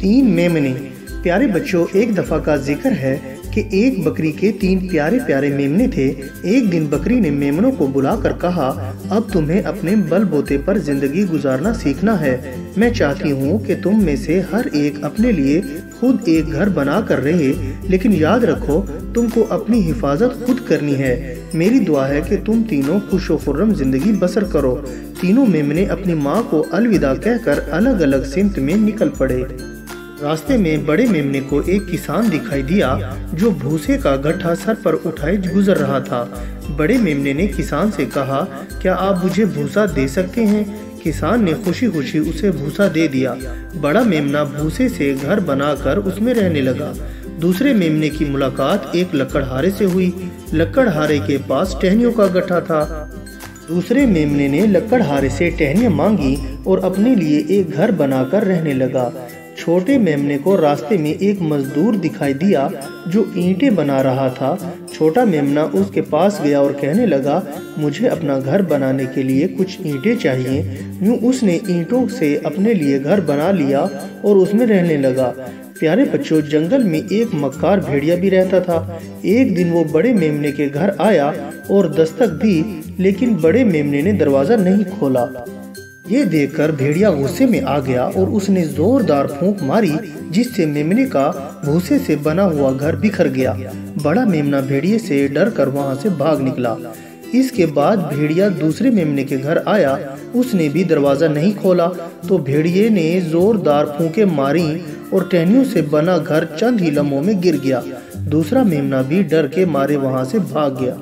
3 मेमने। प्यारे बच्चों, एक दफा का जिक्र है कि एक बकरी के 3 प्यारे प्यारे मेमने थे। एक दिन बकरी ने मेमनों को बुलाकर कहा, अब तुम्हें अपने बलबूते पर जिंदगी गुजारना सीखना है। मैं चाहती हूँ कि तुम में से हर एक अपने लिए खुद एक घर बना कर रहे, लेकिन याद रखो तुमको अपनी हिफाजत खुद करनी है। मेरी दुआ है कि तुम तीनों खुशो खुर्रम जिंदगी बसर करो। तीनों मेमने अपनी माँ को अलविदा कहकर अलग अलग सिमत में निकल पड़े। रास्ते में बड़े मेमने को एक किसान दिखाई दिया जो भूसे का गट्ठा सर पर उठाए गुजर रहा था। बड़े मेमने ने किसान से कहा, क्या आप मुझे भूसा दे सकते हैं? किसान ने खुशी खुशी उसे भूसा दे दिया। बड़ा मेमना भूसे से घर बनाकर उसमें रहने लगा। दूसरे मेमने की मुलाकात एक लकड़हारे से हुई। लकड़हारे के पास टहनियों का गट्ठा था। दूसरे मेमने ने लकड़हारे से टहनियां मांगी और अपने लिए एक घर बनाकर रहने लगा। छोटे मेमने को रास्ते में एक मजदूर दिखाई दिया जो ईंटें बना रहा था। छोटा मेमना उसके पास गया और कहने लगा, मुझे अपना घर बनाने के लिए कुछ ईंटें चाहिए। यूं उसने ईंटों से अपने लिए घर बना लिया और उसमें रहने लगा। प्यारे बच्चों, जंगल में एक मक्कार भेड़िया भी रहता था। एक दिन वो बड़े मेमने के घर आया और दस्तक दी, लेकिन बड़े मेमने ने दरवाजा नहीं खोला। ये देखकर भेड़िया गुस्से में आ गया और उसने जोरदार फूंक मारी, जिससे मेमने का भूसे से बना हुआ घर बिखर गया। बड़ा मेमना भेड़िए से डर कर वहाँ से भाग निकला। इसके बाद भेड़िया दूसरे मेमने के घर आया। उसने भी दरवाजा नहीं खोला तो भेड़िए ने जोरदार फूंके मारी और टहनियों से बना घर चंद ही लम्हों में गिर गया। दूसरा मेमना भी डर के मारे वहाँ से भाग गया।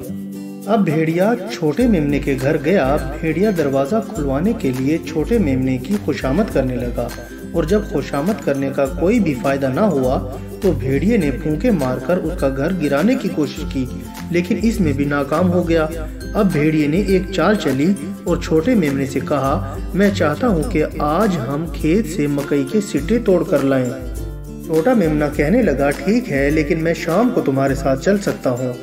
अब भेड़िया छोटे मेमने के घर गया। भेड़िया दरवाजा खुलवाने के लिए छोटे मेमने की खुशामद करने लगा और जब खुशामद करने का कोई भी फायदा ना हुआ तो भेड़िए ने फूंके मारकर उसका घर गिराने की कोशिश की, लेकिन इसमें भी नाकाम हो गया। अब भेड़िए ने एक चाल चली और छोटे मेमने से कहा, मैं चाहता हूँ कि आज हम खेत से मकई के सिट्टे तोड़ कर लाएं। छोटा मेमना कहने लगा, ठीक है, लेकिन मैं शाम को तुम्हारे साथ चल सकता हूँ।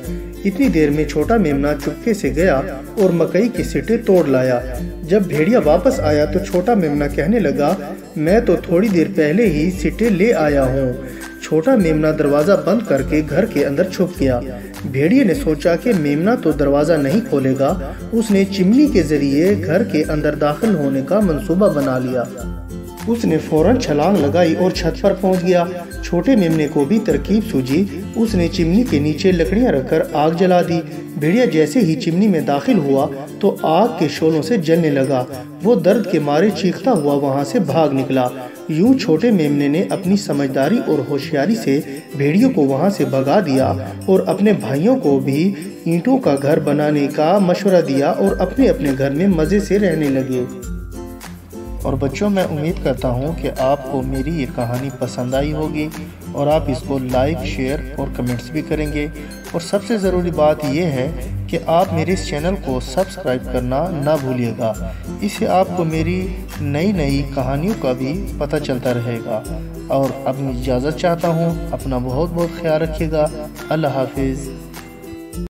इतनी देर में छोटा मेमना चुपके से गया और मकई के सिट्टे तोड़ लाया। जब भेड़िया वापस आया तो छोटा मेमना कहने लगा, मैं तो थोड़ी देर पहले ही सिट्टे ले आया हूँ। छोटा मेमना दरवाजा बंद करके घर के अंदर छुप गया। भेड़िए ने सोचा कि मेमना तो दरवाजा नहीं खोलेगा। उसने चिमनी के जरिए घर के अंदर दाखिल होने का मंसूबा बना लिया। उसने फौरन छलांग लगाई और छत पर पहुंच गया। छोटे मेमने को भी तरकीब सूझी। उसने चिमनी के नीचे लकड़ियां रखकर आग जला दी। भेड़िया जैसे ही चिमनी में दाखिल हुआ तो आग के शोलों से जलने लगा। वो दर्द के मारे चीखता हुआ वहां से भाग निकला। यूं छोटे मेमने ने अपनी समझदारी और होशियारी से भेड़ियों को वहां से भगा दिया और अपने भाइयों को भी ईंटों का घर बनाने का मशवरा दिया और अपने अपने घर में मजे से रहने लगे। और बच्चों, मैं उम्मीद करता हूँ कि आपको मेरी ये कहानी पसंद आई होगी और आप इसको लाइक, शेयर और कमेंट्स भी करेंगे। और सबसे ज़रूरी बात यह है कि आप मेरे इस चैनल को सब्सक्राइब करना ना भूलिएगा। इससे आपको मेरी नई नई कहानियों का भी पता चलता रहेगा। और अब मैं इजाज़त चाहता हूँ। अपना बहुत बहुत ख्याल रखिएगा। अल्लाह हाफिज़।